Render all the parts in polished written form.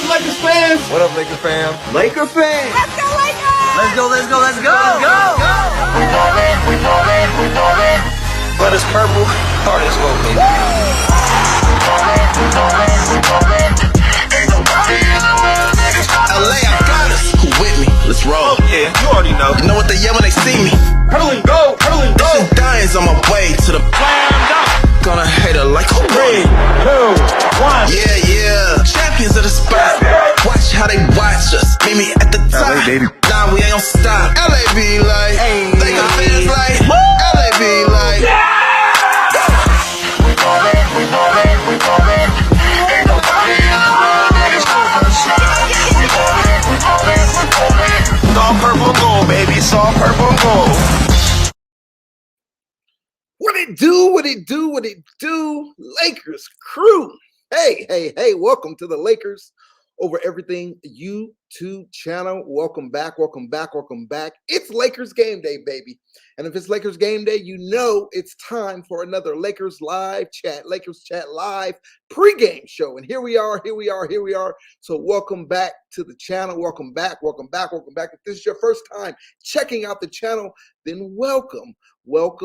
up, Lakers fans? What up, Lakers fam? Laker fans. Let's go, Lakers! Let's go, let's go, let's go. We ballin'. But it's purple, hard as well, baby. LA, I got us. Who with me? Let's roll. Oh, yeah, you already know. You know what they yell when they see me? Hurdle and go, hurdle and go. This is Diane's on my way to the slam dunk. Gonna hate her like who? 3, 2, 1. Yeah. Champions of the spot. Watch how they watch us. Meet me at the top. LA, baby. Nah, we ain't gon' stop. LA be like, hey. Laker fans like, LA be like, we ballin'. Ain't nobody in the world that is we ballin'. It's all purple and gold, baby. It's all purple and gold. What it do? Lakers crew. Hey, welcome to the Lakers Over Everything YouTube channel. Welcome back. It's Lakers Game Day, baby. And if it's Lakers Game Day, you know it's time for another Lakers Lakers Chat Live Pregame show. And here we are. So welcome back to the channel. Welcome back. If this is your first time checking out the channel, then welcome. I'm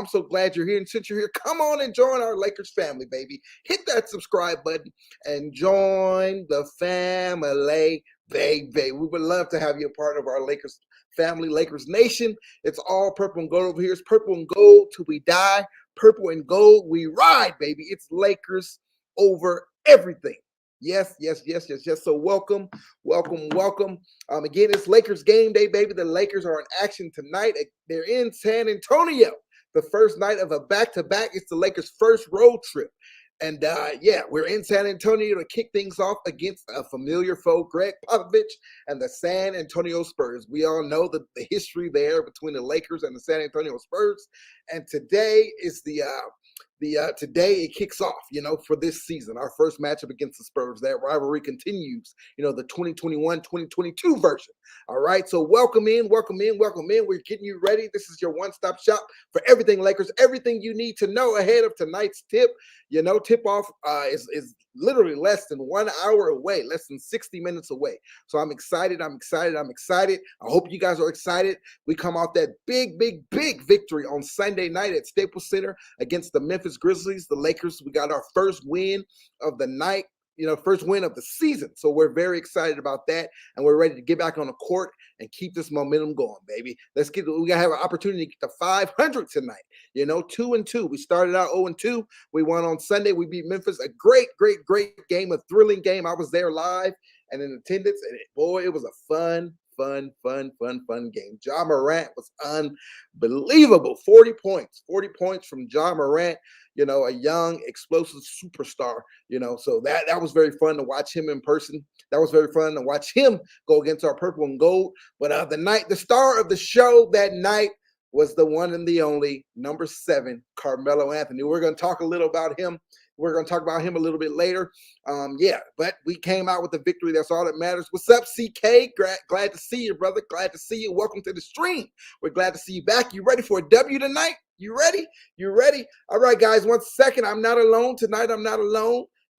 so glad you're here. And since you're here, come on and join our Lakers family, baby. Hit that subscribe button and join the family, baby. We would love to have you a part of our Lakers family, Lakers Nation. It's all purple and gold over here. It's purple and gold till we die. Purple and gold, we ride, baby. It's Lakers over everything. Yes. So welcome. Again, it's Lakers Game Day, baby. The Lakers are in action tonight. They're in San Antonio. The first night of a back-to-back. It's the Lakers' first road trip. And we're in San Antonio to kick things off against a familiar foe, Greg Popovich and the San Antonio Spurs. We all know the history there between the Lakers and the San Antonio Spurs. And today is today it kicks off, for this season, our first matchup against the Spurs. That rivalry continues, the 2021-2022 version. All right, so welcome in. We're getting you ready. This is your one-stop shop for everything Lakers, everything you need to know ahead of tonight's tip. Tip-off is literally less than 1 hour away, less than 60 minutes away. So I'm excited. I hope you guys are excited. We come off that big victory on Sunday night at Staples Center against the Memphis Grizzlies. The Lakers, we got our first win of the night, first win of the season. So we're very excited about that, and we're ready to get back on the court and keep this momentum going, baby. We gotta have an opportunity to get to 500 tonight. 2-2. We started out 0-2. We won on Sunday. We beat Memphis. A great game, a thrilling game. I was there live and in attendance, and boy, it was a fun game. Ja Morant was unbelievable. 40 points from Ja Morant, a young, explosive superstar, so that was very fun to watch him in person. That was very fun to watch him go against our purple and gold. But the star of the show that night was the one and the only number 7, Carmelo Anthony. We're going to talk a little about him. We're going to talk about him a little bit later. But we came out with the victory. That's all that matters. What's up, CK? Glad to see you, brother. Glad to see you. Welcome to the stream. We're glad to see you back. You ready for a W tonight? You ready? All right, guys, 1 second. I'm not alone tonight.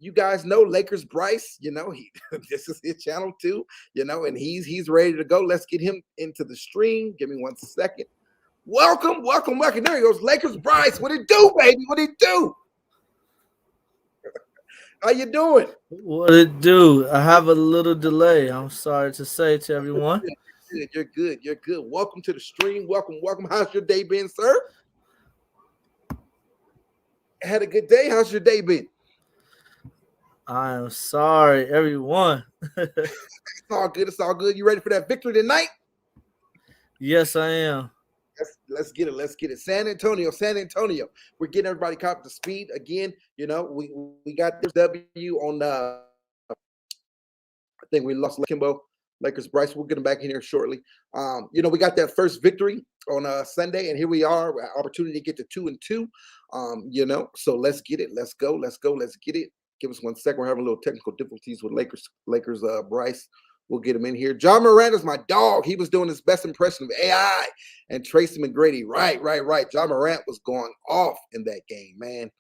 You guys know Lakers Bryce, this is his channel too, and he's ready to go. Let's get him into the stream. Give me 1 second. Welcome. There he goes. Lakers Bryce. What it do, baby? What it do? How you doing? What it do? I have a little delay. I'm sorry to say to everyone. You're good. Welcome to the stream. Welcome. How's your day been, sir? Had a good day. How's your day been? I am sorry, everyone. It's all good. You ready for that victory tonight? Yes, I am. Let's get it. San Antonio. We're getting everybody caught up to speed again. We got this W on I think we lost Kimbo. Lakers Bryce. We'll get him back in here shortly. We got that first victory on Sunday, and here we are, opportunity to get to 2-2. So let's get it. Let's go. Let's get it. Give us 1 second. We're having a little technical difficulties with Lakers Bryce. We'll get him in here. Ja Morant is my dog. He was doing his best impression of AI and Tracy McGrady. Right. Ja Morant was going off in that game, man.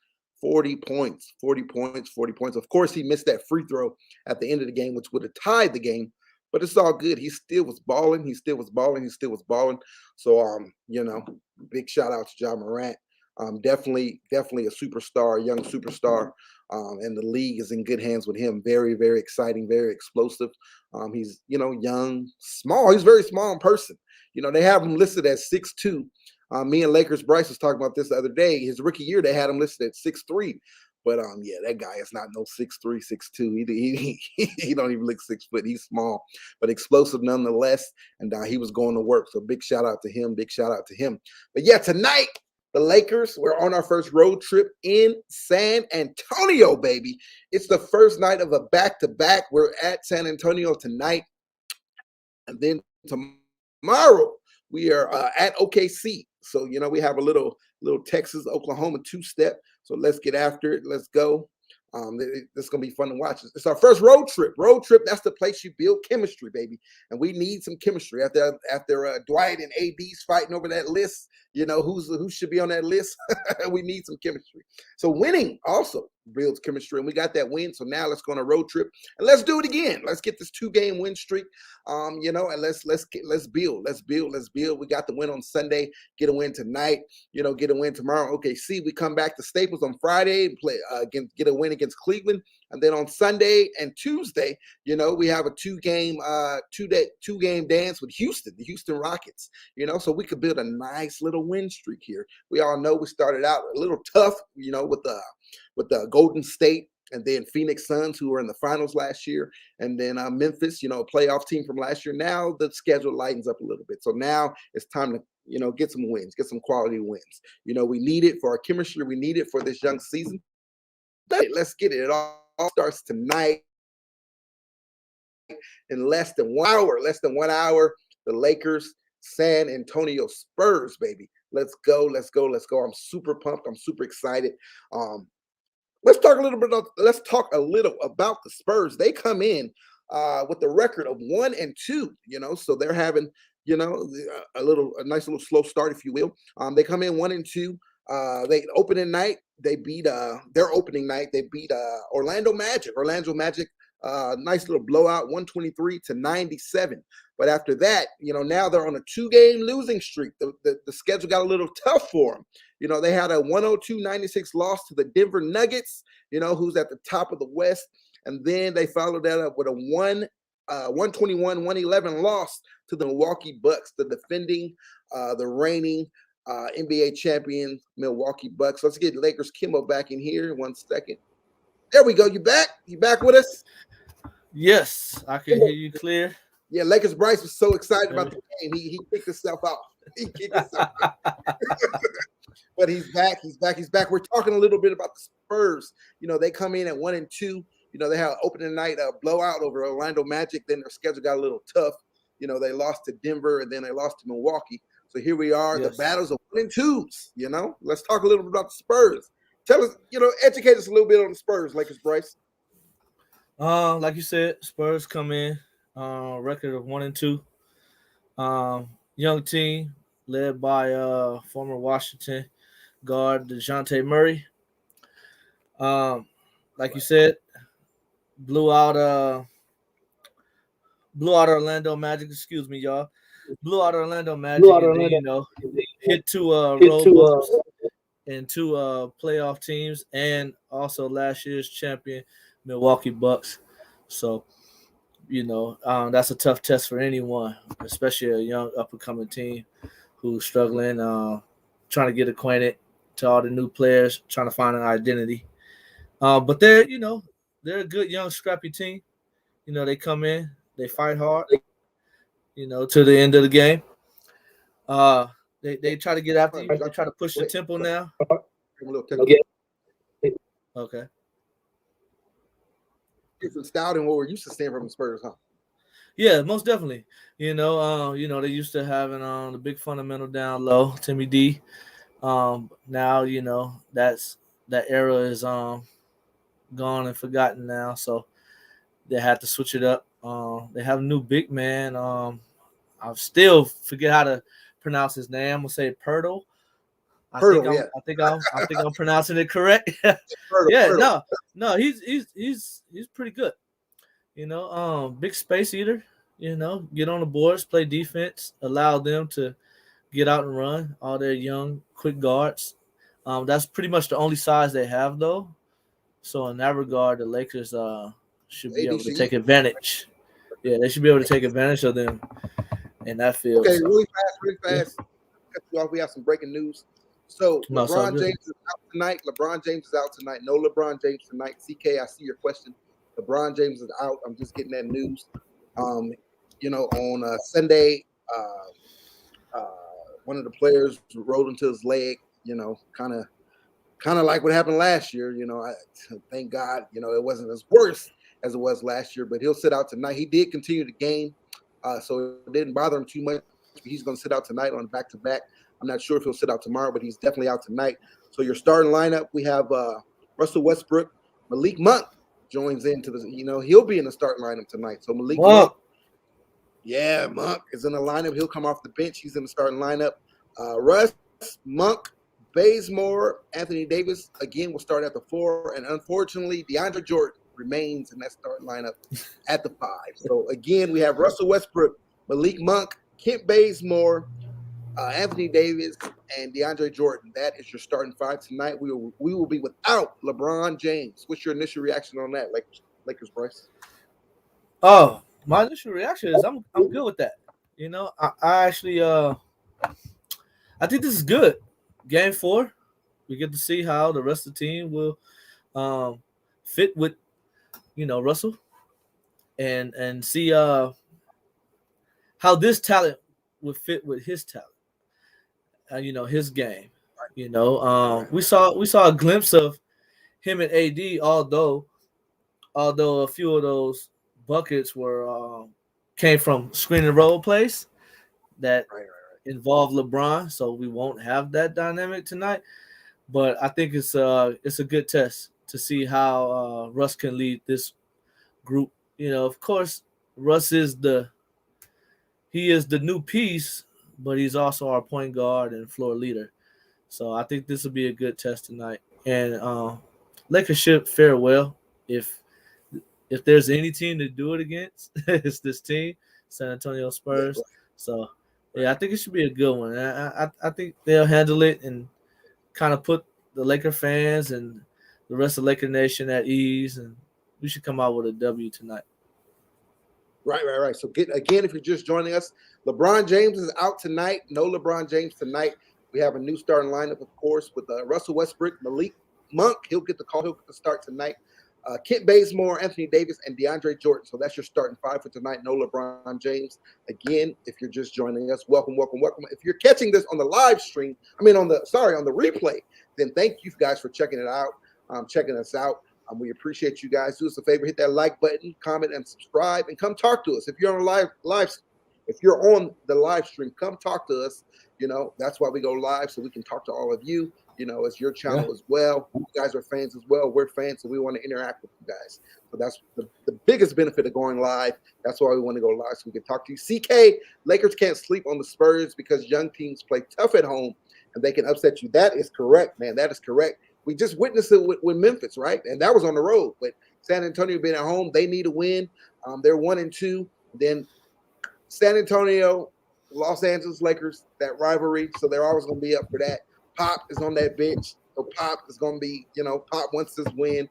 40 points, 40 points, 40 points. Of course, he missed that free throw at the end of the game, which would have tied the game, but it's all good. He still was balling. He still was balling. He still was balling. So, big shout out to John Morant. Definitely a superstar, a young superstar. And the league is in good hands with him. Very, very exciting, very explosive. He's, young, small. He's very small in person. They have him listed as 6'2". Me and Lakers Bryce was talking about this the other day. His rookie year, they had him listed at 6'3". But that guy is not no 6'3", 6'2". He don't even look 6 foot. He's small, but explosive nonetheless. And he was going to work. So big shout out to him. Big shout out to him. But yeah, tonight the Lakers, we're on our first road trip in San Antonio, baby. It's the first night of a back-to-back. We're at San Antonio tonight. And then tomorrow we are at OKC. So, we have a little Texas, Oklahoma two-step. So let's get after it. Let's go. It's going to be fun to watch. It's our first road trip. Road trip, that's the place you build chemistry, baby. And we need some chemistry. After Dwight and AD's fighting over that list, who should be on that list? We need some chemistry. So winning also builds chemistry, and we got that win. So now let's go on a road trip and let's do it again. Let's get this 2-game win streak. And let's build. Let's build. We got the win on Sunday. Get a win tonight. Get a win tomorrow. Okay, we come back to Staples on Friday and play get a win against Cleveland, and then on Sunday and Tuesday, we have a two-game dance with Houston, the Houston Rockets. So we could build a nice little win streak here. We all know we started out a little tough, with the Golden State and then Phoenix Suns, who were in the finals last year, and then Memphis, a playoff team from last year. Now the schedule lightens up a little bit. So now it's time to, get some wins, get some quality wins. We need it for our chemistry. We need it for this young season. Let's get it. It all starts tonight in less than 1 hour. The Lakers San Antonio Spurs, baby. Let's go. I'm super pumped. I'm super excited. Let's talk a little about the Spurs. They come in with the record of 1-2. So they're having a nice little slow start, if you will. They come in 1-2. They opening night. They beat their opening night. They beat Orlando Magic. Nice little blowout, 123-97. But after that, now they're on a 2-game losing streak. The schedule got a little tough for them. They had a 102-96 loss to the Denver Nuggets, who's at the top of the West. And then they followed that up with a 121-111 loss to the Milwaukee Bucks, the defending, the reigning NBA champion Milwaukee Bucks. Let's get Lakers Kimbo back in here. 1 second. There we go. You back? You back with us? Yes, I can hear you clear. Yeah, Lakers Bryce was so excited about the game. He kicked himself out. But he's back. He's back. We're talking a little bit about the Spurs. They come in at 1-2. They had an opening night blowout over Orlando Magic. Then their schedule got a little tough. They lost to Denver, and then they lost to Milwaukee. So here we are, The battles of 1-2s. Let's talk a little bit about the Spurs. Tell us, educate us a little bit on the Spurs, Lakers Bryce. Like you said, Spurs come in, record of 1-2. Young team led by former Washington guard DeJounte Murray. Like you said, blew out Orlando Magic. Excuse me, y'all. Blew out Orlando Magic. And then, hit two road and two playoff teams, and also last year's champion Milwaukee Bucks. So, that's a tough test for anyone, especially a young up-and-coming team who's struggling, trying to get acquainted to all the new players, trying to find an identity. But they're a good, young, scrappy team. They come in, they fight hard, to the end of the game. They try to get after you. They try to push the tempo now. Okay. Different style than what we're used to seeing from the Spurs, huh? Yeah, most definitely. They used to having the big fundamental down low, Timmy D. Now, that era is gone and forgotten now. So they had to switch it up. They have a new big man. I still forget how to pronounce his name. I'm gonna say Pirtle. I Hurdle, think yeah. I think I'm pronouncing it correct. Hurdle, Yeah, Hurdle. no, he's pretty good. Big space eater. Get on the boards, play defense, allow them to get out and run. All their young, quick guards. That's pretty much the only size they have, though. So in that regard, the Lakers should be able to take advantage. Yeah, they should be able to take advantage of them in that field. Okay, So, really fast. Cut you off. We have some breaking news. So no, it's all LeBron good. James is out tonight. LeBron James is out tonight. No LeBron James tonight. CK, I see your question. LeBron James is out. I'm just getting that news. On Sunday, one of the players rolled into his leg. Kind of like what happened last year. Thank God, it wasn't as worse as it was last year. But he'll sit out tonight. He did continue the game, so it didn't bother him too much. He's going to sit out tonight on back-to-back. I'm not sure if he'll sit out tomorrow, but he's definitely out tonight. So your starting lineup, we have Russell Westbrook. Malik Monk joins into the, he'll be in the starting lineup tonight. So Malik Monk. Yeah, Monk is in the lineup. He'll come off the bench. He's in the starting lineup. Russ, Monk, Bazemore, Anthony Davis, again, will start at the 4. And unfortunately, DeAndre Jordan remains in that starting lineup at the 5. So, again, we have Russell Westbrook, Malik Monk, Kent Bazemore, Anthony Davis, and DeAndre Jordan. That is your starting 5 tonight. We will be without LeBron James. What's your initial reaction on that, Lakers, Bryce? Oh, my initial reaction is I'm good with that. I actually I think this is good. Game 4, we get to see how the rest of the team will fit with Russell and see how this talent would fit with his talent. His game. We saw a glimpse of him and AD, although a few of those buckets came from screen and roll plays that involve LeBron, so we won't have that dynamic tonight. But I think it's a good test to see how Russ can lead this group. Of course, Russ is the new piece, but he's also our point guard and floor leader. So I think this will be a good test tonight. And Lakers should fare well. If there's any team to do it against, it's this team, San Antonio Spurs. So yeah, I think it should be a good one. I think they'll handle it and kind of put the Laker fans and the rest of Laker Nation at ease, and we should come out with a W tonight. Right. So if you're just joining us, LeBron James is out tonight. No LeBron James tonight. We have a new starting lineup, of course, with Russell Westbrook, Malik Monk. He'll get the call. He'll get the start tonight. Kent Bazemore, Anthony Davis, and DeAndre Jordan. So that's your starting 5 for tonight. No LeBron James. Again, if you're just joining us, welcome. If you're catching this on the live stream, on the replay, then thank you guys for checking it out, checking us out. We appreciate you guys. Do us a favor, hit that like button, comment, and subscribe, and come talk to us. If you're on if you're on the live stream, come talk to us. That's why we go live, so we can talk to all of you. It's your channel as well. You guys are fans as well. We're fans, so we want to interact with you guys. So that's the biggest benefit of going live. That's why we want to go live, so we can talk to you. CK, Lakers can't sleep on the Spurs because young teams play tough at home, and they can upset you. That is correct, man. That is correct. We just witnessed it with Memphis, right? And that was on the road. But San Antonio being at home, they need a win. They're 1-2. Then San Antonio, Los Angeles Lakers, that rivalry. So they're always going to be up for that. Pop is on that bench. So Pop is going to be, Pop wants this win.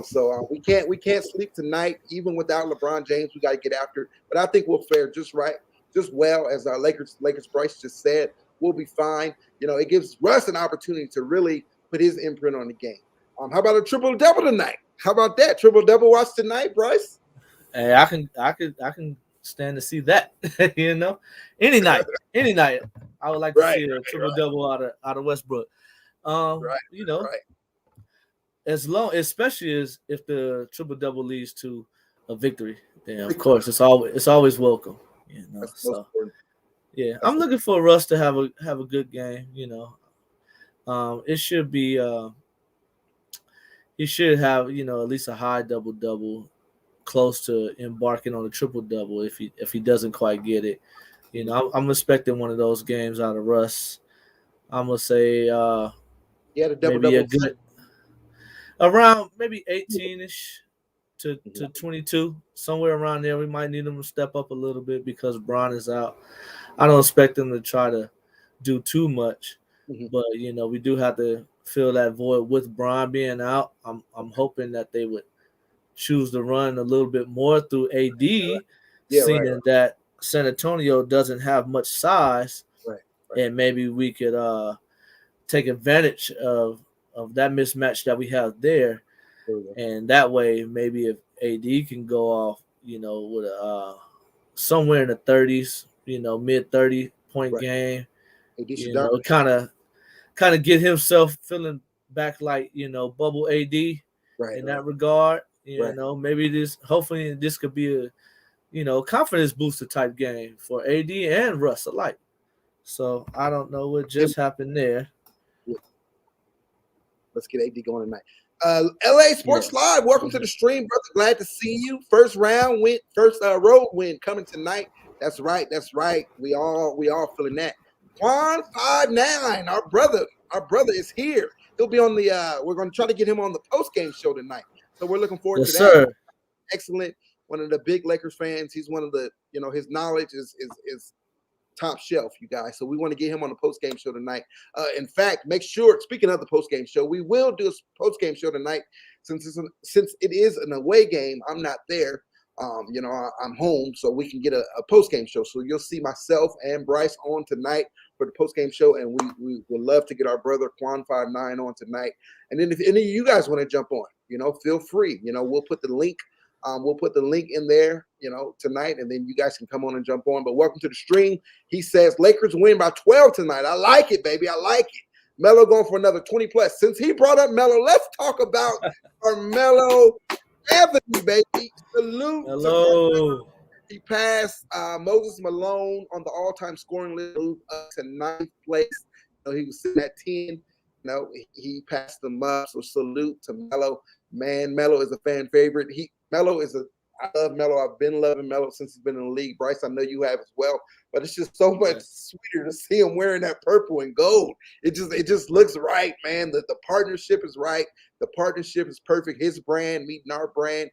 So we can't sleep tonight, even without LeBron James. We got to get after it. But I think we'll fare just right, just well, as our Lakers Bryce just said. We'll be fine. It gives Russ an opportunity to really put his imprint on the game. How about a triple-double tonight? How about that? Triple-double watch tonight, Bryce? Hey, I can stand to see that. Any night, I would like to see a triple-double out of Westbrook. Especially as if the triple-double leads to a victory, then of course it's always welcome. So yeah, I'm looking for Russ to have a good game. It should be he should have at least a high double-double, close to embarking on a triple-double if he doesn't quite get it. I'm expecting one of those games out of Russ. I'm gonna say He had a maybe a double-double. good around maybe 18ish to 22, somewhere around there. We might need him to step up a little bit because Bron is out. I don't expect him to try to do too much, but we do have to fill that void with Bron being out. I'm hoping that they would choose to run a little bit more through AD, seeing that San Antonio doesn't have much size, and maybe we could take advantage of that mismatch that we have there, and that way maybe if AD can go off, with a somewhere in the 30s, mid 30-point game, kind of get himself feeling back like bubble AD in that regard. Maybe hopefully this could be a confidence booster type game for AD and Russ alike. So I don't know what just happened there. Let's get AD going tonight. LA Sports Live, welcome to the stream, brother. Glad to see you. First road win coming tonight. That's right. We all feeling that. Quan59, our brother is here. He'll be on the. We're going to try to get him on the post game show tonight. So we're looking forward to that. Sir. Excellent. One of the big Lakers fans. He's one of the. His knowledge is top shelf, you guys. So we want to get him on the post game show tonight. In fact, make sure. Speaking of the post game show, we will do a post game show tonight. Since it is an away game, I'm not there. I'm home, so we can get a post game show. So you'll see myself and Bryce on tonight for the post game show, and we would love to get our brother Quan59 on tonight. And then if any of you guys want to jump on, feel free. We'll put the link. We'll put the link in there, tonight, and then you guys can come on and jump on. But welcome to the stream. He says Lakers win by 12 tonight. I like it, baby. I like it. Melo going for another 20 plus. Since he brought up Melo, let's talk about our Melo Avenue, baby. Salute. Hello. He passed Moses Malone on the all-time scoring list to 9th place. He was sitting at 10. He passed them up. So salute to Melo. Man, Melo is a fan favorite. I love Melo. I've been loving Melo since he's been in the league. Bryce, I know you have as well. But it's just so much sweeter to see him wearing that purple and gold. It just looks right, man. The partnership is right. The partnership is perfect. His brand meeting our brand,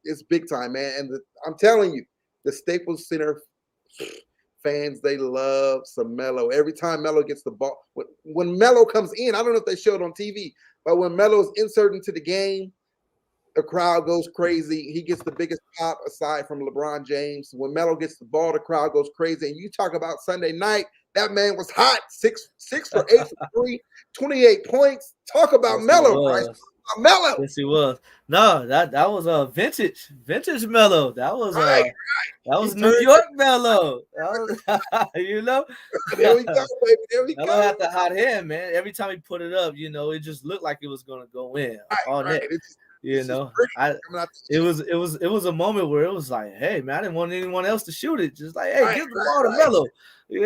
it's big time, man. And I'm telling you, the Staples Center fans, they love some Melo. Every time Melo gets the ball, when Melo comes in, I don't know if they showed on TV, but when Melo is inserted into the game, the crowd goes crazy. He gets the biggest pop aside from LeBron James. When Melo gets the ball, the crowd goes crazy. And you talk about Sunday night, that man was hot. 6 for 8 for 3, 28 points. Talk about Melo, Bryce. Melo. Yes, he was. No, that was a vintage Melo. That was that was New York Melo. There we go, baby. There we Melo had the hot hand, man. Every time he put it up, it just looked like it was gonna go in all net. It was a moment where it was like, hey man, I didn't want anyone else to shoot it. Just like, hey, give the ball to Melo. We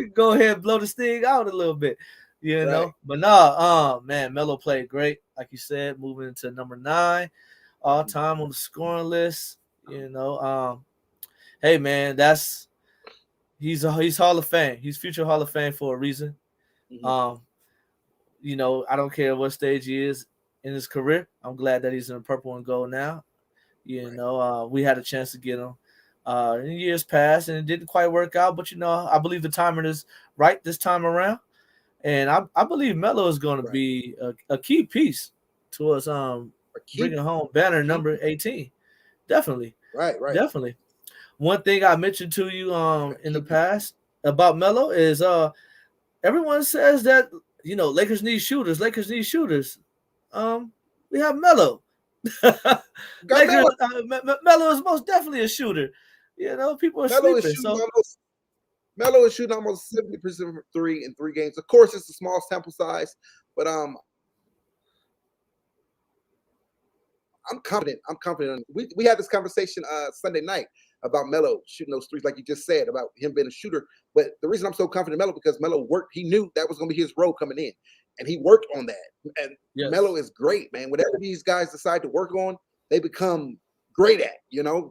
can go ahead and blow the sting out a little bit. But no, man, Melo played great, like you said, moving into number 9 all time on the scoring list. Hey man, he's Hall of Fame. He's future Hall of Fame for a reason. I don't care what stage he is in his career. I'm glad that he's in the purple and gold now. We had a chance to get him in years past, and it didn't quite work out. But I believe the timing is right this time around, and I believe Melo is going to be a key piece to us bringing home banner number 18. Definitely, right, definitely. One thing I mentioned to you in the past about Melo is everyone says that Lakers need shooters. Lakers need shooters. We have Melo. Melo is most definitely a shooter. People are sleeping. Melo is shooting almost 70% from 3 in 3 games. Of course, it's a small sample size, but I'm confident. We had this conversation Sunday night about Melo shooting those threes, like you just said, about him being a shooter. But the reason I'm so confident in Melo because Melo worked. He knew that was going to be his role coming in. And he worked on that. And Melo is great, man. Whatever these guys decide to work on, they become great at.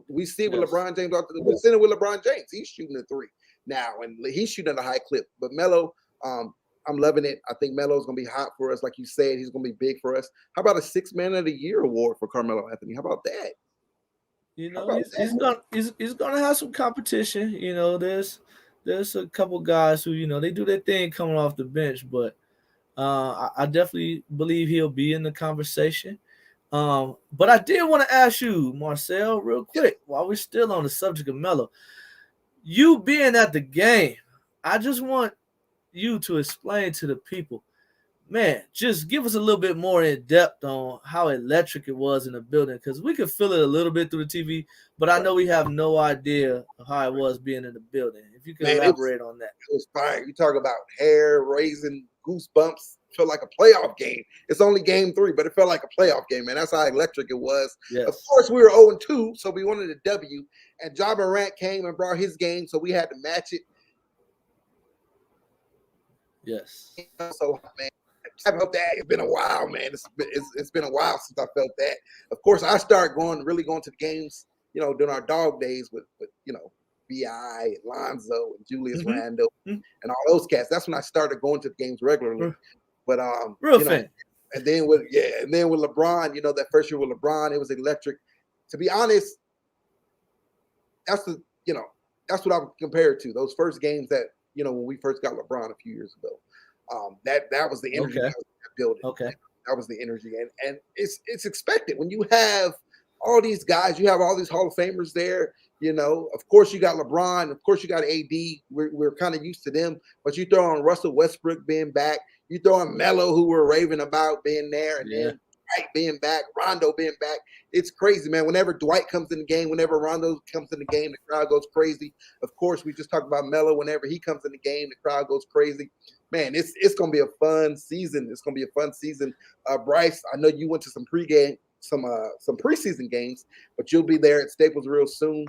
We see it with LeBron James. We've seen it with LeBron James. He's shooting a 3 now, and he's shooting at a high clip. But Melo, I'm I'm loving it. I think Melo's gonna be hot for us, like you said. He's gonna be big for us. How about a 6 Man of the Year award for Carmelo Anthony? How about that? You know, he's gonna have some competition. You know, there's a couple guys who, you know, they do their thing coming off the bench, but I definitely believe he'll be in the conversation. But I did want to ask you, Marcel, real quick, while we're still on the subject of Melo, you being at the game, I just want you to explain to the people, man, just give us a little bit more in depth on how electric it was in the building, because we could feel it a little bit through the TV, but I know we have no idea how it was being in the building. If you could elaborate on that. It was fine. You talk about hair raising, goosebumps. Felt like a playoff game. It's only game 3, but it felt like a playoff game, man. That's how electric it was. Yes. Of course, we were 0-2, so we wanted a W. And Ja Morant came and brought his game, so we had to match it. Yes. So, man, I felt that. It's been a while, man. It's been a while since I felt that. Of course, I started really going to the games, you know, during our dog days with you know, B.I. and Lonzo and Julius Randle and all those cats. That's when I started going to the games regularly. But real you know, fan. and then with LeBron, you know, that first year with LeBron, it was electric. To be honest, that's what I would compare it to. Those first games that, you know, when we first got LeBron a few years ago. That was the energy that was in that building. Okay. That was the energy. And it's expected when you have all these guys, you have all these Hall of Famers there. You know, of course you got LeBron, of course you got AD. We're kind of used to them, but you throw on Russell Westbrook being back, you throw on Melo, who we're raving about being there, and then Dwight being back, Rondo being back. It's crazy, man. Whenever Dwight comes in the game, whenever Rondo comes in the game, the crowd goes crazy. Of course, we just talked about Melo. Whenever he comes in the game, the crowd goes crazy. Man, it's gonna be a fun season. It's gonna be a fun season. Bryce, I know you went to some preseason games, but you'll be there at Staples real soon.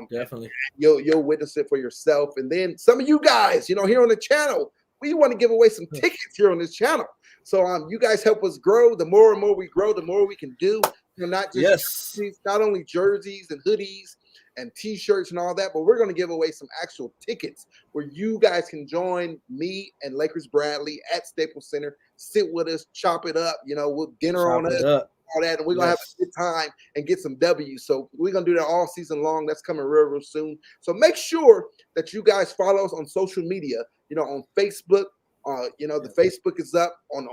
Definitely. You'll witness it for yourself. And then some of you guys, you know, here on the channel, we want to give away some tickets here on this channel. So you guys help us grow. The more and more we grow, the more we can do. You know, not just jerseys, not only jerseys and hoodies and t-shirts and all that, but we're going to give away some actual tickets where you guys can join me and Lakers Bradley at Staples Center, sit with us, chop it up, you know, we'll dinner on us, all that, and we're going to have a good time and get some W's. So we're going to do that all season long. That's coming real soon. So make sure that you guys follow us on social media, you know, on Facebook. You know, the Facebook is up on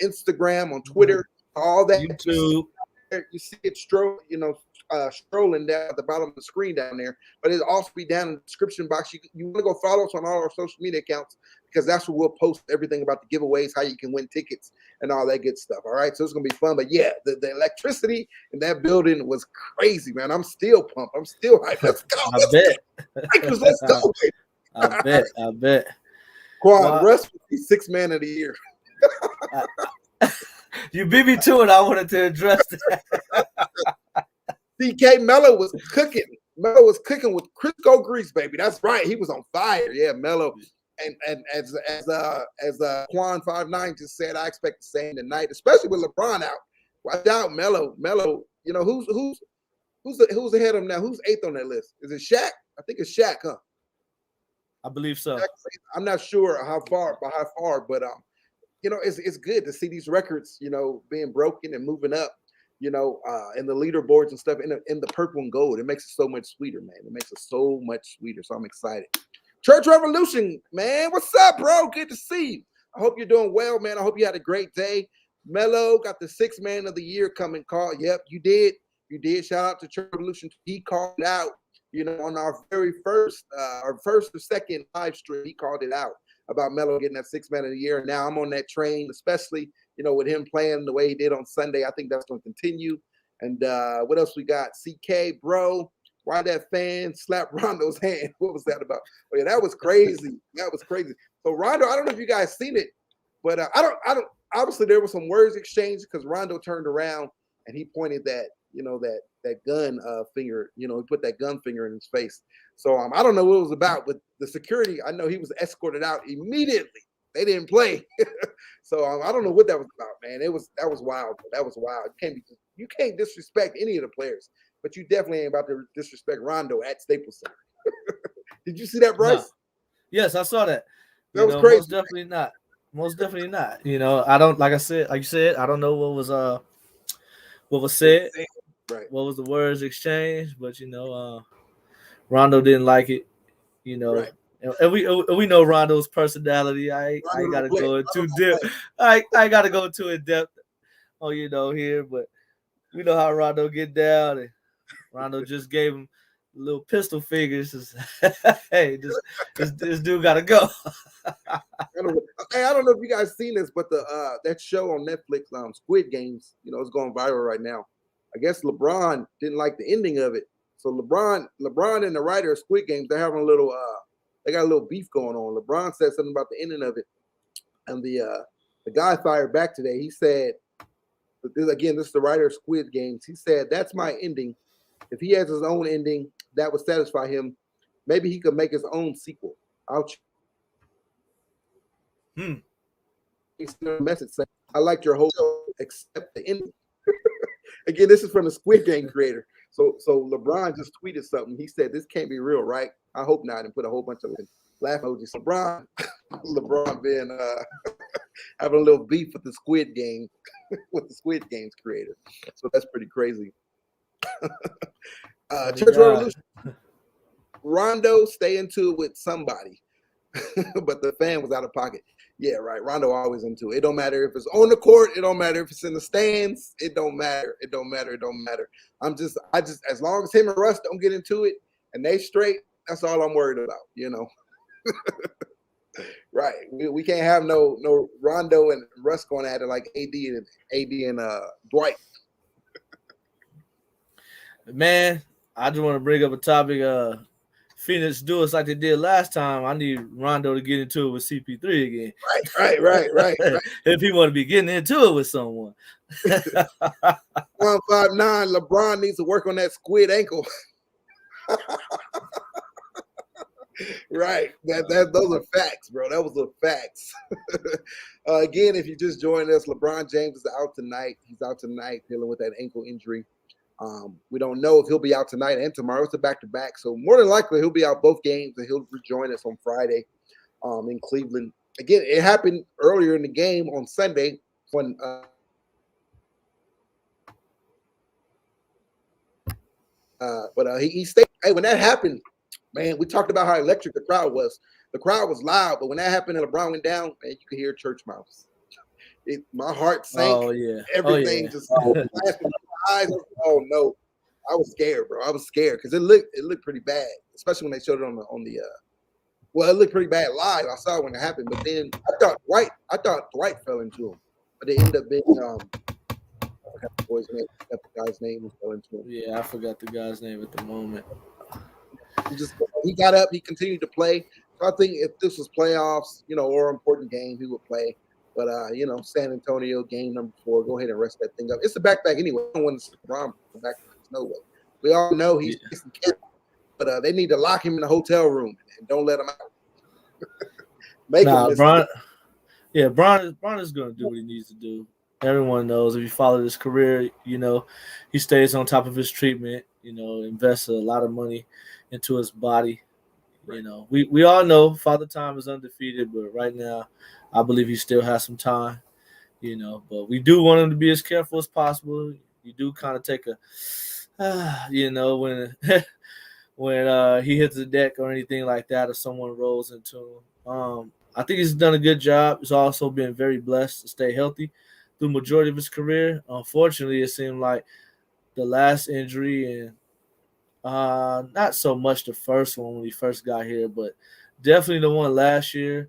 Instagram, on Twitter, all that. YouTube. You see it strolling down at the bottom of the screen down there, but it'll also be down in the description box. You want to go follow us on all our social media accounts, because that's where we'll post everything about the giveaways, how you can win tickets and all that good stuff. All right, so it's gonna be fun. But yeah, the electricity in that building was crazy, man. I'm still pumped. I'm still hyped. Let's go. Let's go. I bet. Quan, Russ will be 6 Man of the Year. You beat me to it. I wanted to address that. DK Melo was cooking. Melo was cooking with Crisco grease, baby. That's right. He was on fire. Yeah, Melo. And as Quan 59 just said, I expect the same tonight, especially with LeBron out. Watch out, Melo. You know who's ahead of him now? Who's 8th on that list? Is it Shaq? I think it's Shaq, huh? I believe so. I'm not sure how far, but you know, it's good to see these records, you know, being broken and moving up, you know, and the leaderboards and stuff in the purple and gold. It makes it so much sweeter, man. It makes it so much sweeter. So I'm excited. Church Revolution, man. What's up, bro? Good to see you. I hope you're doing well, man. I hope you had a great day. Melo got the 6 Man of the Year coming call. Yep, you did. You did. Shout out to Church Revolution. He called it out, you know, on our very first, or second live stream. He called it out about Melo getting that 6 Man of the Year. And now I'm on that train, especially, you know, with him playing the way he did on Sunday. I think that's going to continue. And what else we got? CK, bro. Why that fan slapped Rondo's hand? What was that about? Oh yeah, that was crazy. That was crazy. So Rondo, I don't know if you guys seen it, but I don't. Obviously, there was some words exchanged because Rondo turned around and he pointed that, you know, that gun finger. You know, he put that gun finger in his face. So I don't know what it was about, but the security, I know he was escorted out immediately. They didn't play. So I don't know what that was about, man. That was wild. That was wild. You can't disrespect any of the players. But you definitely ain't about to disrespect Rondo at Staples Center. Did you see that, Bryce? No. Yes, I saw that. That was crazy. Most definitely not. most definitely not. I don't like you said, I don't know what was said, Right. what was the words exchanged, but Rondo didn't like it. You know, Right. and we know Rondo's personality. I gotta go into depth. I gotta go too in depth. Oh, here, but we know how Rondo get down, and Rondo just gave him little pistol fingers. Hey, this dude gotta go. Hey, I don't know if you guys seen this, but that show on Netflix, Squid Games, it's going viral right now. I guess LeBron didn't like the ending of it, so LeBron and the writer of Squid Games, they're having they got a little beef going on. LeBron said something about the ending of it, and the guy fired back today. He said, this is the writer of Squid Games. He said, "That's my ending. If he has his own ending, that would satisfy him. Maybe he could make his own sequel." Ouch. A message saying, "I liked your whole show except the ending." Again, this is from the Squid Game creator. So LeBron just tweeted something. He said, "This can't be real, right? I hope not," and put a whole bunch of laugh emojis. LeBron been having a little beef with the Squid Game, with the Squid Games creator. So that's pretty crazy. Church Revolution. Rondo stay into it with somebody, but the fan was out of pocket. Yeah, right. Rondo always into it. It don't matter if it's on the court. It don't matter if it's in the stands. It don't matter. It don't matter. It don't matter. I just, as long as him and Russ don't get into it and they straight, that's all I'm worried about. Right. We can't have no Rondo and Russ going at it like AD and Dwight. Man, I just want to bring up a topic. Phoenix do us like they did last time. I need Rondo to get into it with CP3 again. Right. If he want to be getting into it with someone. 159, LeBron needs to work on that squid ankle. Right. Those are facts, bro. That was the facts. Again, if you just joined us, LeBron James is out tonight. He's out tonight dealing with that ankle injury. We don't know if he'll be out tonight and tomorrow. It's a back-to-back. So more than likely, he'll be out both games, and he'll rejoin us on Friday in Cleveland. Again, it happened earlier in the game on Sunday when he stayed. Hey, when that happened, man, we talked about how electric the crowd was. The crowd was loud, but when that happened and LeBron went down, man, you could hear church mouse. My heart sank. Oh, yeah. Everything just flashed in my eyes. Oh, no. I was scared, bro. I was scared because it looked pretty bad, especially when they showed it on the well, it looked pretty bad live. I saw it when it happened, but then I thought Dwight fell into him, but it ended up being I forgot the guy's name who fell into him. Yeah, I forgot the guy's name at the moment. He got up, he continued to play. So I think if this was playoffs, or an important game, he would play. But San Antonio game number 4, go ahead and rest that thing up. It's a back anyway. I don't want to see LeBron back. No way. We all know he's facing cancer, but they need to lock him in the hotel room and don't let him out. Bron is going to do what he needs to do. Everyone knows if you follow his career, he stays on top of his treatment. Invests a lot of money into his body. We all know Father Time is undefeated, but right now, I believe he still has some time. But we do want him to be as careful as possible. You do kind of take when he hits the deck or anything like that, or someone rolls into him. I think he's done a good job. He's also been very blessed to stay healthy through the majority of his career. Unfortunately, it seemed like the last injury and not so much the first one when he first got here, but definitely the one last year.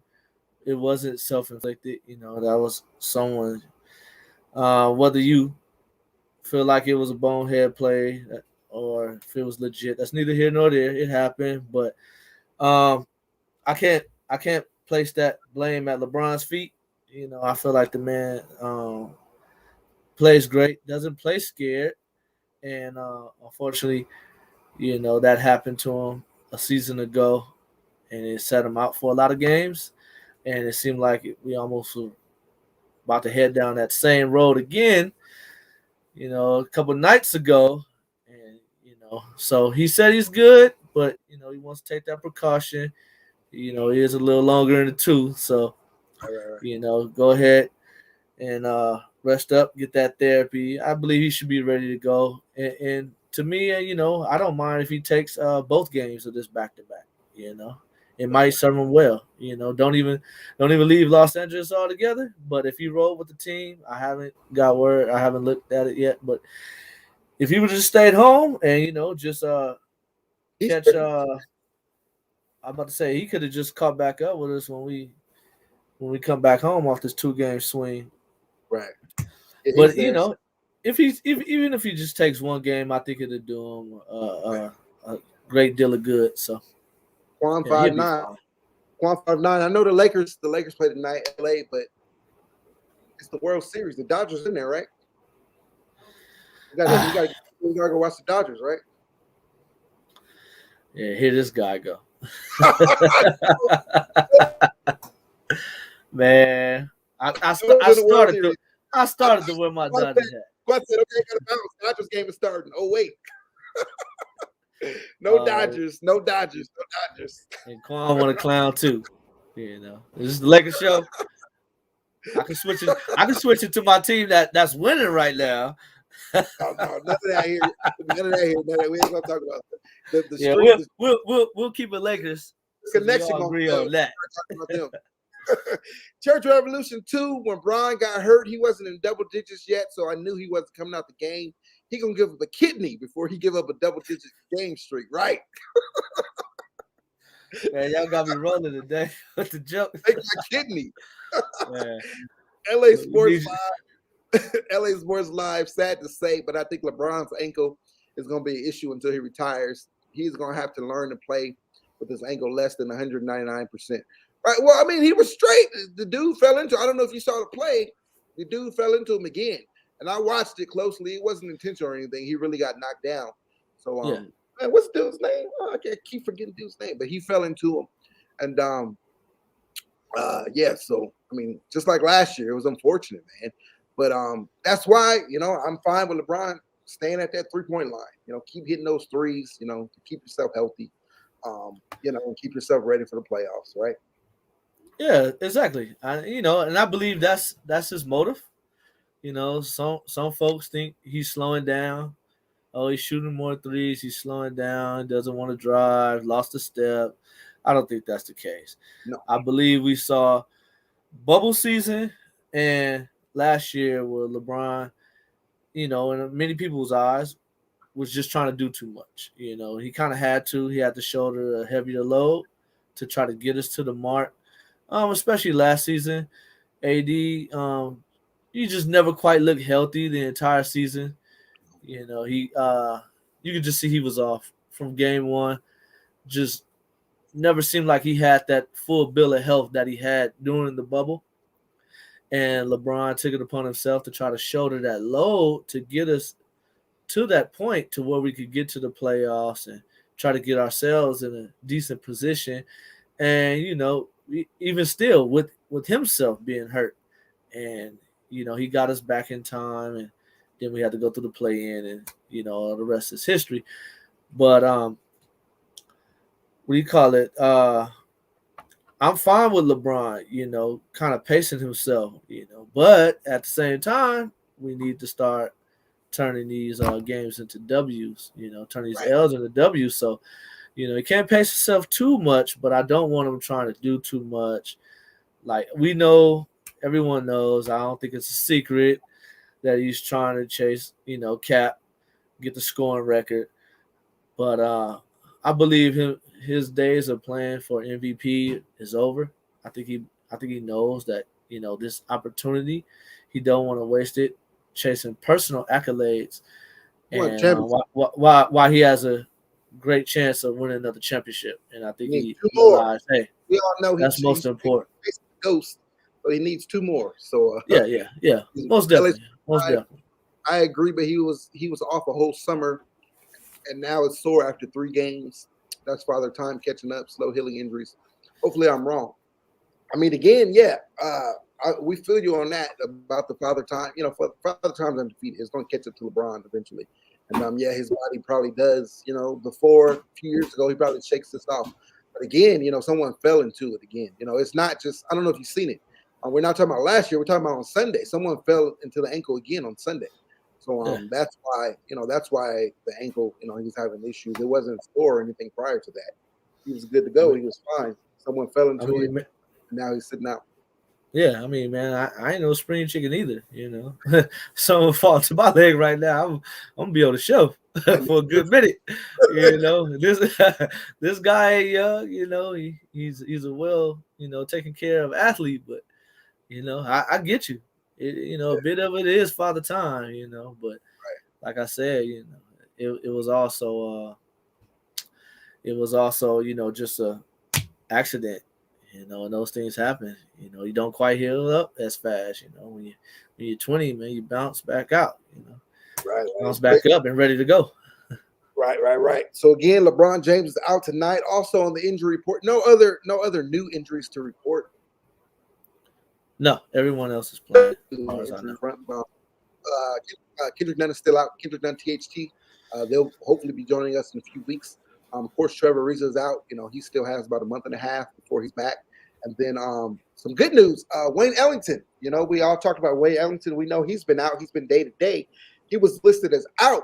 It wasn't self-inflicted. That was someone. Whether you feel like it was a bonehead play or if it was legit, that's neither here nor there. It happened, but I can't place that blame at LeBron's feet. I feel like the man plays great, doesn't play scared, and unfortunately, that happened to him a season ago, and it set him out for a lot of games. And it seemed like we almost were about to head down that same road again, a couple nights ago. And, so he said he's good, but, he wants to take that precaution. He is a little longer in the tooth. So Right. Go ahead and rest up, get that therapy. I believe he should be ready to go. And to me, I don't mind if he takes both games of this back to back. It might serve him well. Don't even leave Los Angeles altogether. But if you roll with the team, I haven't got word. I haven't looked at it yet. But if he would just stayed home and just catch, I'm about to say he could have just caught back up with us when we come back home off this 2-game swing. Right. But even if he just takes one game, I think it'll do him a great deal of good. So Quan 5'9". Quan 5'9". I know the Lakers play tonight, LA, but it's the World Series. The Dodgers in there, right? You gotta go watch the Dodgers, right? Yeah, here this guy go. Man, I started to wear my Dodgers hat. Quad said, okay, got to bounce. Dodgers game is starting. Oh, wait. No Dodgers. And Quan want to clown too. This is the Lakers show. I can switch it to my team that's winning right now. No, none of that here. We ain't gonna talk about we'll keep it Lakers. Connection on agree on that. Church Revolution 2, when Bron got hurt, he wasn't in double digits yet, so I knew he wasn't coming out the game. He gonna give up a kidney before he give up a double-digit game streak, right? Man, y'all got me rolling today with the joke. Take my kidney. LA Sports Live, sad to say, but I think LeBron's ankle is going to be an issue until he retires. He's going to have to learn to play with his ankle less than 199%. Right. Well, I mean, he was straight. The dude fell into, I don't know if you saw the play. The dude fell into him again. And I watched it closely. It wasn't intentional or anything. He really got knocked down. So, man, what's the dude's name? I keep forgetting the dude's name, but he fell into him. And, so, I mean, just like last year, it was unfortunate, man. But that's why, I'm fine with LeBron staying at that three-point line. Keep hitting those threes, to keep yourself healthy, and keep yourself ready for the playoffs, right? Yeah, exactly. And I believe that's his motive. Some folks think he's slowing down. Oh, he's shooting more threes. He's slowing down. Doesn't want to drive. Lost a step. I don't think that's the case. No. I believe we saw bubble season and last year where LeBron, in many people's eyes, was just trying to do too much. He kind of had to. He had to shoulder a heavier load to try to get us to the mark. Especially last season, AD, he just never quite looked healthy the entire season. You could just see he was off from game one. Just never seemed like he had that full bill of health that he had during the bubble. And LeBron took it upon himself to try to shoulder that load to get us to that point to where we could get to the playoffs and try to get ourselves in a decent position. And, even still with himself being hurt. And, he got us back in time, and then we had to go through the play-in, and, the rest is history. But what do you call it? I'm fine with LeBron, kind of pacing himself, But at the same time, we need to start turning these games into W's, turn these L's into W's. So, he can't pace himself too much, but I don't want him trying to do too much. Like, we know, everyone knows, I don't think it's a secret that he's trying to chase, Cap, get the scoring record. But I believe his days of playing for MVP is over. I think he knows that, this opportunity, he don't want to waste it chasing personal accolades. And why he has a great chance of winning another championship. And I think he realized, hey, we all know that's most important. Ghost, but he needs 2 more. So yeah. Most definitely. I agree, but he was off a whole summer, and now it's sore after 3 games. That's Father Time catching up, slow healing injuries. Hopefully I'm wrong. I mean, again, we feel you on that about the Father Time. Father Time's undefeated. It's going to catch up to LeBron eventually. And his body probably does. Before a few years ago, he probably shakes this off. But again, someone fell into it again. It's not just, I don't know if you've seen it. We're not talking about last year. We're talking about on Sunday. Someone fell into the ankle again on Sunday. So that's why the ankle, he's having issues. It wasn't sore or anything prior to that. He was good to go. He was fine. Someone fell into it, and now he's sitting out. Yeah, I mean, man, I ain't no spring chicken either. Someone fall to my leg right now, I'm gonna be on the show for a good minute. This guy ain't young. He's a well taken care of athlete, but I get you. A bit of it is father time, but like I said, it was also just a accident. And those things happen. You don't quite heal up as fast. When you're 20, man, you bounce back out. Right. Bounce back up and ready to go. Right. So again, LeBron James is out tonight. Also on the injury report, no other new injuries to report. No, everyone else is playing. Kendrick Nunn is still out. Kendrick Nunn, THT. They'll hopefully be joining us in a few weeks. Of course, Trevor Ariza is out. He still has about a month and a half before he's back. And then some good news, Wayne Ellington. We all talked about Wayne Ellington. We know he's been out. He's been day to day. He was listed as out,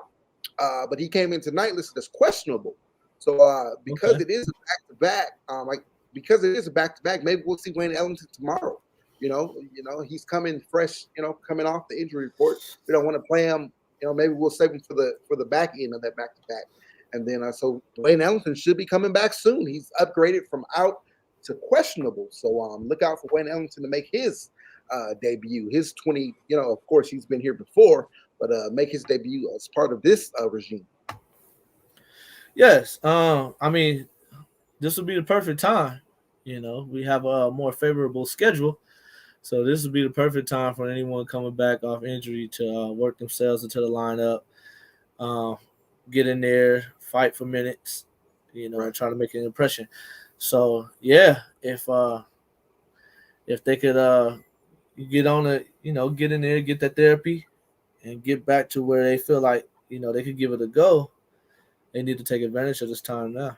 but he came in tonight listed as questionable. So because it is a back-to-back, maybe we'll see Wayne Ellington tomorrow. He's coming fresh. Coming off the injury report. We don't want to play him. Maybe we'll save him for the back end of that back-to-back. And then so Wayne Ellington should be coming back soon. He's upgraded from out to questionable. So look out for Wayne Ellington to make his debut. His 20, of course he's been here before, but make his debut as part of this regime. Yes. I mean, this will be the perfect time. We have a more favorable schedule. So this will be the perfect time for anyone coming back off injury to work themselves into the lineup. Get in there, fight for minutes, and try to make an impression. So yeah, if they could get on it, get in there, get that therapy, and get back to where they feel like they could give it a go, they need to take advantage of this time now.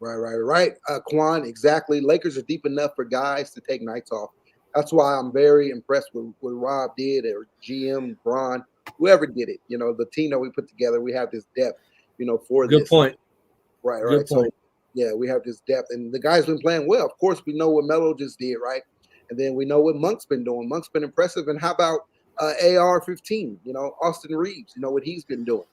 Right. Quan, exactly. Lakers are deep enough for guys to take nights off. That's why I'm very impressed with what Rob did, or GM, Bron, whoever did it. The team that we put together, we have this depth, for Good this. Point. Right. Good point. So, yeah, we have this depth. And the guy's been playing well. Of course, we know what Melo just did, right? And then we know what Monk's been doing. Monk's been impressive. And how about AR-15, Austin Reeves, what he's been doing.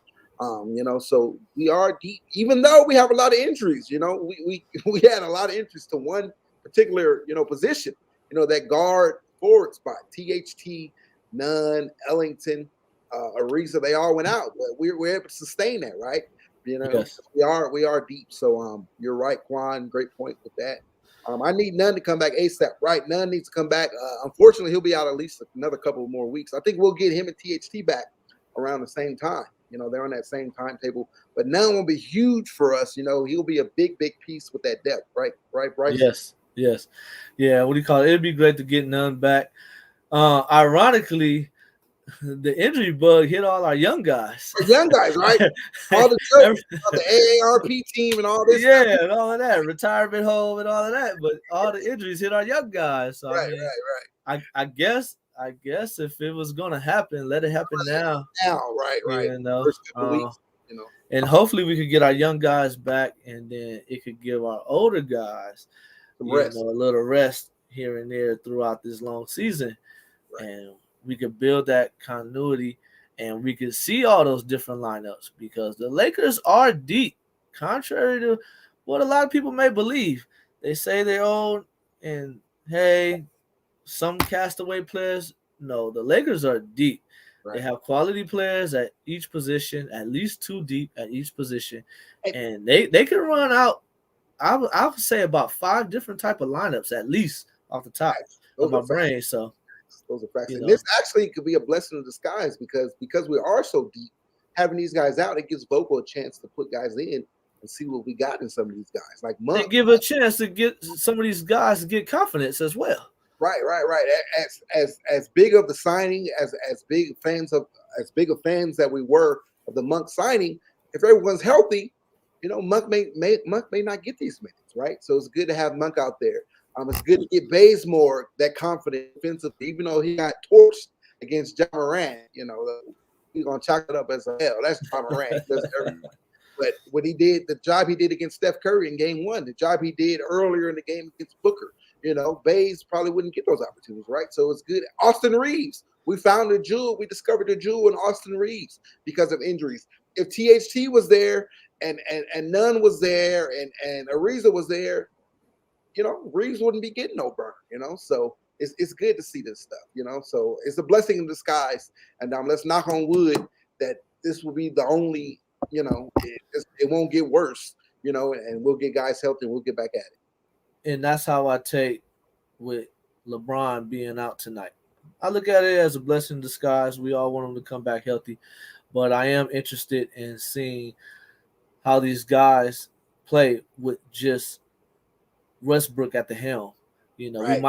So we are deep, even though we have a lot of injuries. We had a lot of injuries to one particular, position, that guard forward spot, THT, Nunn, Ellington, Ariza, they all went out, but we're able to sustain that, right? Yes. We are deep. So you're right, Quan. Great point with that. I need Nunn to come back ASAP, right? Nunn needs to come back. Unfortunately, he'll be out at least another couple more weeks. I think we'll get him and THT back around the same time. They're on that same timetable. But Nunn will be huge for us. He'll be a big piece with that depth, right? Right, Bryce? Yes. Yeah, what do you call it? It'd be great to get Nunn back. Ironically, the injury bug hit all our young guys. Young guys, right? All the AARP team and all this. Yeah, stuff. And all of that. Retirement home and all of that. But all the injuries hit our young guys. So right. I guess if it was gonna happen, let it happen now. Right. First couple weeks, And hopefully we could get our young guys back, and then it could give our older guys a little rest here and there throughout this long season. Right. And we could build that continuity, and we could see all those different lineups, because the Lakers are deep, contrary to what a lot of people may believe. They say they're old, and hey, some castaway players. No, the Lakers are deep. Right. They have quality players at each position, at least 2 deep at each position, and they can run out. I would say about 5 different type of lineups at least off the top of my brain. So those are facts. And this actually could be a blessing in disguise, because we are so deep. Having these guys out, it gives Vocal a chance to put guys in and see what we got in some of these guys. Like Monk. They give a chance to get some of these guys to get confidence as well. Right. As big of the signing, as big of fans that we were of the Monk signing, if everyone's healthy, Monk may not get these minutes, right? So it's good to have Monk out there. It's good to get Bazemore that confident offensively, even though he got torched against John Morant. He's gonna chalk it up as a hell. That's John Morant. He does everything. But what he did, the job he did against Steph Curry in Game 1, the job he did earlier in the game against Booker, Baze probably wouldn't get those opportunities, right? So it's good. Austin Reeves, we found a jewel. We discovered a jewel in Austin Reeves because of injuries. If THT was there and Nunn was there and Ariza was there, Reeves wouldn't be getting no burn, So it's good to see this stuff, So it's a blessing in disguise. And let's knock on wood that this will be the only, it won't get worse, and we'll get guys healthy and we'll get back at it. And that's how I take with LeBron being out tonight. I look at it as a blessing in disguise. We all want him to come back healthy. But I am interested in seeing how these guys play with just Westbrook at the helm. Right.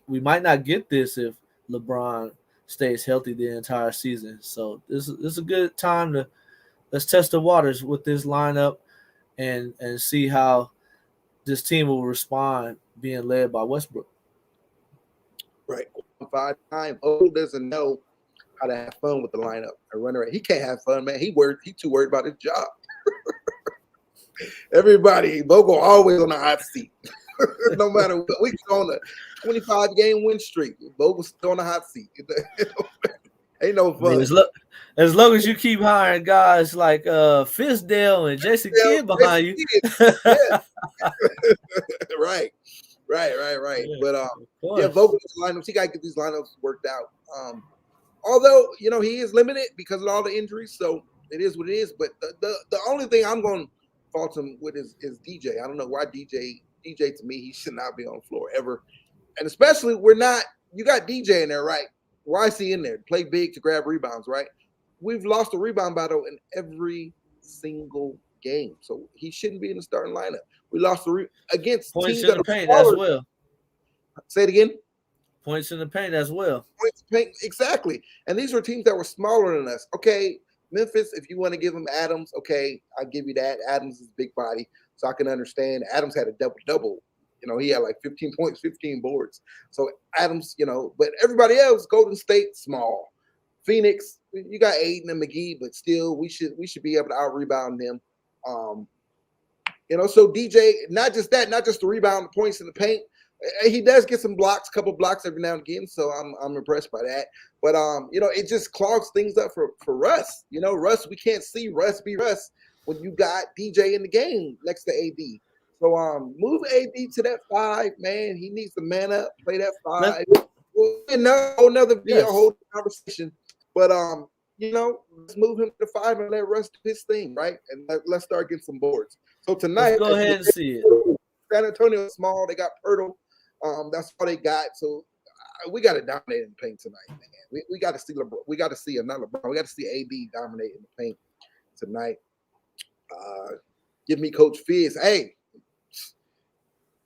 we might not get this if LeBron stays healthy the entire season. So this is a good time to let's test the waters with this lineup and see how this team will respond being led by Westbrook. Right. 5 times. Vogel doesn't know how to have fun with the lineup and run around. He can't have fun, man. He too worried about his job. Everybody, Vogel always on the hot seat. No matter what. We on a 25-game win streak. Vogel's still on the hot seat. Ain't no fun. Man, as long as you keep hiring guys like Fisdale and Jason Kidd behind you. Right. Yeah. But Vogel's lineups, he got to get these lineups worked out. Although, he is limited because of all the injuries, so it is what it is. But the only thing I'm going to fault him with is DJ. I don't know why DJ to me, he should not be on the floor ever. And especially you got DJ in there, right? Why is he in there? Play big to grab rebounds, right? We've lost a rebound battle in every single game. So he shouldn't be in the starting lineup. We lost against points teams in the paint as well. Say it again. Points in the paint as well. Points in the paint, exactly. And these were teams that were smaller than us. Okay, Memphis, if you want to give him Adams, okay, I'll give you that. Adams is big body, so I can understand. Adams had a double-double. He had like 15 points, 15 boards. So Adams, but everybody else, Golden State, small. Phoenix, you got Aiden and McGee, but still, we should be able to out-rebound them. So DJ, not just the rebound, the points in the paint. He does get some blocks, a couple blocks every now and again, so I'm impressed by that. But it just clogs things up for Russ. Russ, we can't see Russ be Russ when you got DJ in the game next to AD. So move AD to that 5, man. He needs to man up, play that 5. Another video, whole conversation. But let's move him to 5 and let Russ do his thing, right? And let's start getting some boards. So tonight, let's go ahead and see it. San Antonio is small. They got Pirtle. That's all they got. So we got to dominate in the paint tonight, man. We got to see LeBron. We got to see another LeBron. We got to see AD dominate in the paint tonight. Give me Coach Fizz. Hey,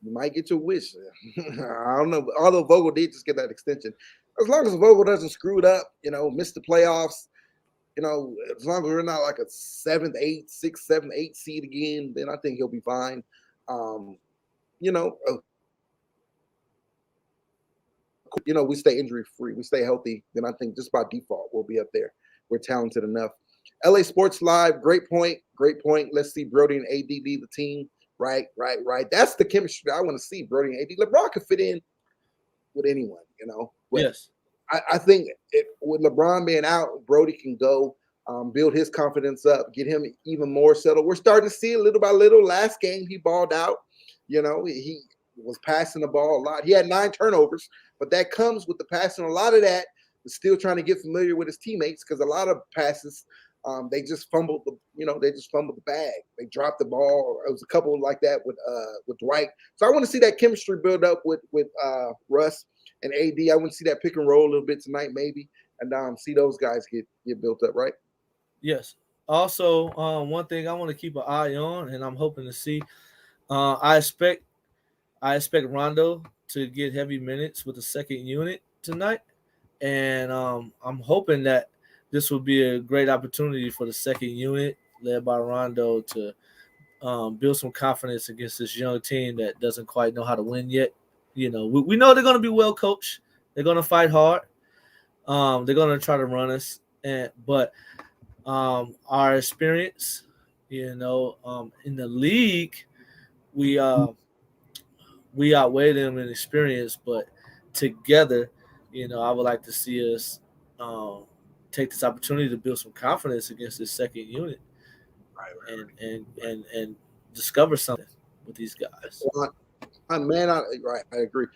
you might get your wish. I don't know. Although Vogel did just get that extension. As long as Vogel doesn't screw it up, miss the playoffs, as long as we're not like a 7th, 8th, 6th, 7th, 8th seed again, then I think he'll be fine. We stay injury free, we stay healthy, then I think just by default we'll be up there. We're talented enough. LA Sports Live, great point. Let's see Brodie and AD lead the team. Right. That's the chemistry I want to see. Brodie and AD. LeBron could fit in with anyone, But yes. I think with LeBron being out, Brodie can go build his confidence up, get him even more settled. We're starting to see it little by little. Last game he balled out. He was passing the ball a lot. He had 9 turnovers, but that comes with the passing. A lot of that is still trying to get familiar with his teammates because a lot of passes, they just fumbled the bag. They dropped the ball. It was a couple like that with Dwight. So I want to see that chemistry build up with Russ and AD. I want to see that pick and roll a little bit tonight, maybe, and see those guys get built up, right? Yes. Also, one thing I want to keep an eye on, and I'm hoping to see, I expect Rondo to get heavy minutes with the second unit tonight, and I'm hoping that this will be a great opportunity for the second unit led by Rondo to build some confidence against this young team that doesn't quite know how to win yet. You know, we know they're going to be well coached. They're going to fight hard. They're going to try to run us, but our experience, you know, in the league, we outweigh them in experience, but together, you know, I would like to see us take this opportunity to build some confidence against this second unit and discover something with these guys. Man, I agree.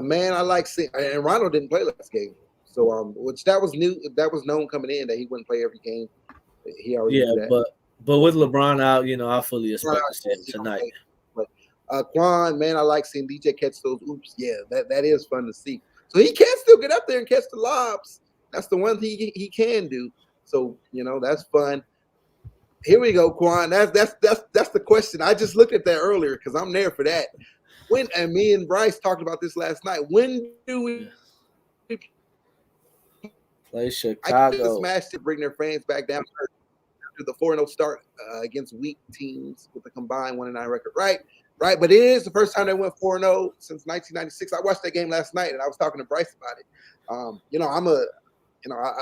Man, I like seeing, and Rondo didn't play last game, so which that was new. That was known coming in that he wouldn't play every game. He already knew that. But with LeBron out, you know, I fully expect to see him tonight. But Quan, man, I like seeing DJ catch those oops. Yeah, that is fun to see. So he can still get up there and catch the lobs. That's the one thing he can do. So you know that's fun. Here we go, Quan. That's the question. I just looked at that earlier because I'm there for that. When, and me and Bryce talked about this last night. When do we play Chicago? Smash to bring their fans back down to the 4-0 start against weak teams with a combined 1-9 record. Right. But it is the first time they went 4-0 since 1996. I watched that game last night and I was talking to Bryce about it. You know, I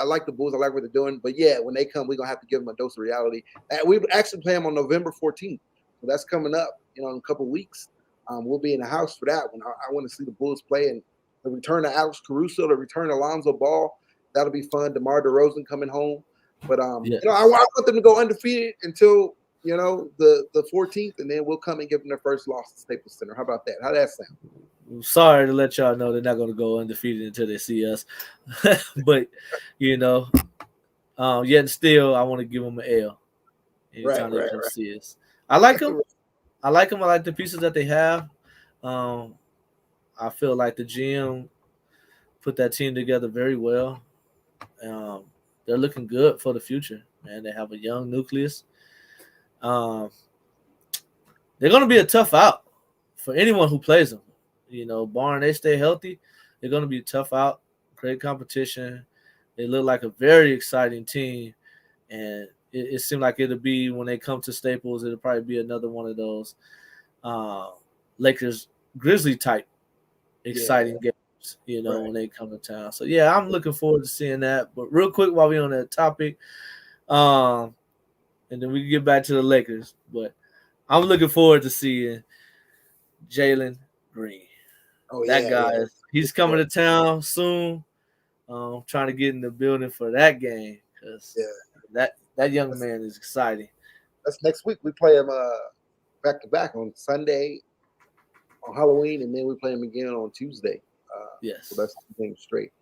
like the Bulls. I like what they're doing. But yeah, when they come, we're gonna have to give them a dose of reality. And we actually play them on November 14th. So that's coming up, you know, in a couple of weeks. We'll be in the house for that one. I want to see the Bulls play and the return of Alex Caruso, the return of Alonzo Ball. That'll be fun. DeMar DeRozan coming home. But you know, I want them to go undefeated until, you know, the 14th, and then we'll come and give them their first loss at Staples Center. How about that? How'd that sound? I'm sorry to let y'all know they're not going to go undefeated until they see us. But, you know, yet still, I want to give them an L anytime they come see us. I like them. I like the pieces that they have. I feel like the GM put that team together very well. They're looking good for the future, man. They have a young nucleus. They're going to be a tough out for anyone who plays them. You know, barring they stay healthy, they're going to be a tough out. Great competition. They look like a very exciting team, and it seemed like it'll be when they come to Staples. It'll probably be another one of those Lakers Grizzly type exciting games. You know, when they come to town. So yeah, I'm looking forward to seeing that. But real quick, while we're on that topic, and then we can get back to the Lakers. But I'm looking forward to seeing Jalen Green. That guy, he's coming to town soon. Trying to get in the building for that game because that young man is exciting. That's next week. We play him back to back on Sunday, on Halloween, and then we play him again on Tuesday. So that's the thing straight.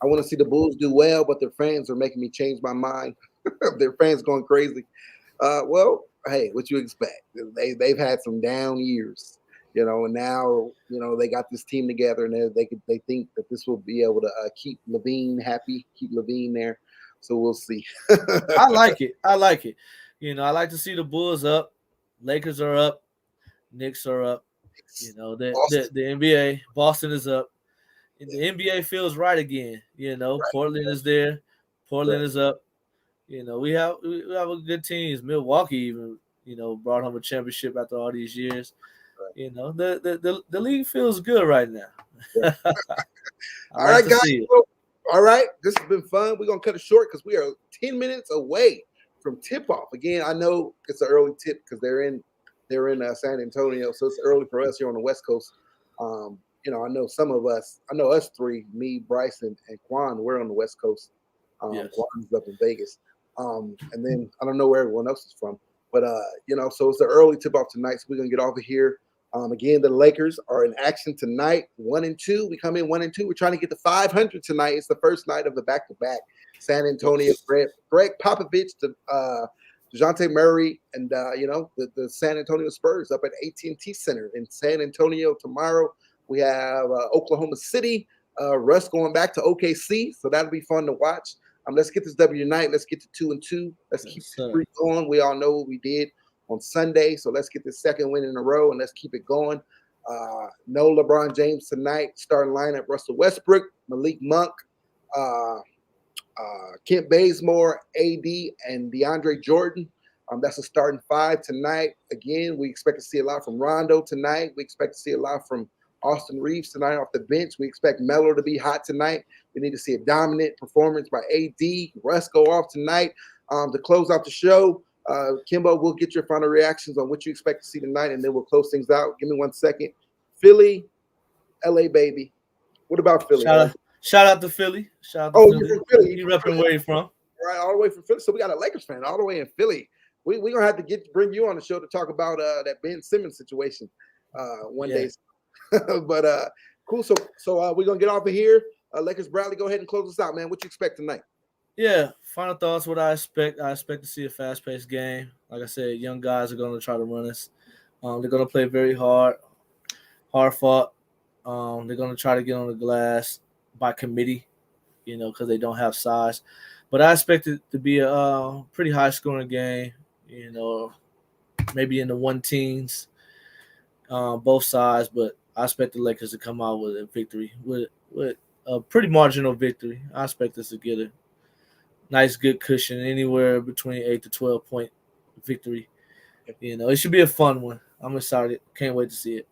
I want to see the Bulls do well, but their fans are making me change my mind. Their fans going crazy. Well, hey, what you expect? They've had some down years. You know, and now, you know, they got this team together, and they think that this will be able to keep Levine happy, keep Levine there. So we'll see. I like it. You know, I like to see the Bulls up. Lakers are up. Knicks are up. You know, the NBA, Boston is up. And the NBA feels right again. You know, Portland is there. Portland is up. You know, we have a good teams. Milwaukee even, you know, brought home a championship after all these years. You know, the league feels good right now. All right, guys. All right, this has been fun. We're gonna cut it short because we are 10 minutes away from tip-off. Again, I know it's an early tip because they're in San Antonio, so it's early for us here on the West Coast. You know, I know some of us. I know us three, me, Bryce, and Quan. We're on the West Coast. Quan's up in Vegas, and then I don't know where everyone else is from. But, you know, so it's an early tip-off tonight, so we're going to get off of here. Again, the Lakers are in action tonight, 1-2. We come in 1-2. We're trying to get to 500 tonight. It's the first night of the back-to-back. San Antonio, Greg Popovich, DeJounte Murray, and, you know, the San Antonio Spurs up at AT&T Center in San Antonio tomorrow. We have Oklahoma City, Russ going back to OKC, so that'll be fun to watch. Let's get this W tonight. Let's get to 2-2. Let's keep the streak going. We all know what we did on Sunday, so let's get this second win in a row and let's keep it going. No LeBron James tonight. Starting lineup: Russell Westbrook, Malik Monk, Kent Bazemore, AD, and DeAndre Jordan. That's a starting five tonight. Again, we expect to see a lot from Rondo tonight. We expect to see a lot from Austin Reeves tonight off the bench. We expect Melo to be hot tonight. We need to see a dominant performance by AD. Russ go off tonight. To close out the show, Kimbo, we'll get your final reactions on what you expect to see tonight, and then we'll close things out. Give me 1 second. Philly, LA, baby. What about Philly? Shout out to Philly. Shout out to Philly. You're from Philly. You repping where you from? Right, all the way from Philly. So we got a Lakers fan all the way in Philly. We're going to have to bring you on the show to talk about that Ben Simmons situation one day. But cool. So we're going to get off of here. Lakers Bradley, go ahead and close us out, man. What you expect tonight? Yeah, final thoughts. What I expect to see a fast-paced game. Like I said, young guys are going to try to run us. They're going to play very hard fought. They're going to try to get on the glass by committee, because they don't have size. But I expect it to be a pretty high-scoring game, maybe in the 1-teens, both sides. But I expect the Lakers to come out with a victory, with a pretty marginal victory. I expect us to get a nice, good cushion, anywhere between 8 to 12-point victory. It should be a fun one. I'm excited. Can't wait to see it.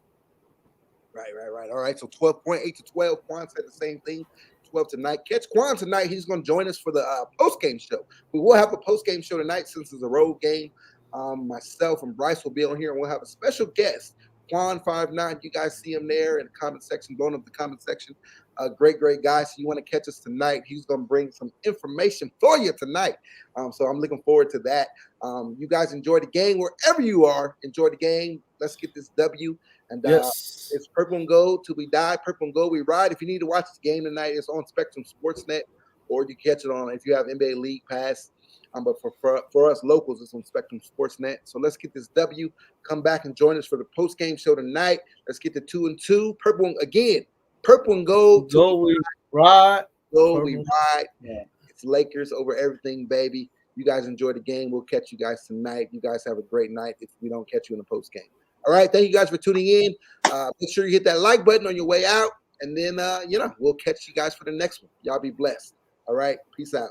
Right. All right. So 12.8 to 12. Quan said the same thing. 12 tonight. Catch Quan tonight. He's going to join us for the post-game show. We will have a post-game show tonight since it's a road game. Myself and Bryce will be on here, and we'll have a special guest, Quan59. You guys see him there in the comment section, blowing up the comment section. Great guy. So you want to catch us tonight. He's going to bring some information for you tonight. So I'm looking forward to that. You guys enjoy the game wherever you are. Enjoy the game. Let's get this W. And yes. It's purple and gold till we die. Purple and gold we ride. If you need to watch this game tonight, it's on Spectrum SportsNet, or you catch it on if you have NBA League Pass. But for us locals, it's on Spectrum SportsNet. So let's get this W. Come back and join us for the post-game show tonight. Let's get the 2-2. Purple and gold. Gold we ride. Gold we ride. Yeah. It's Lakers over everything, baby. You guys enjoy the game. We'll catch you guys tonight. You guys have a great night if we don't catch you in the post-game. All right. Thank you guys for tuning in. Make sure you hit that like button on your way out. And then, we'll catch you guys for the next one. Y'all be blessed. All right. Peace out.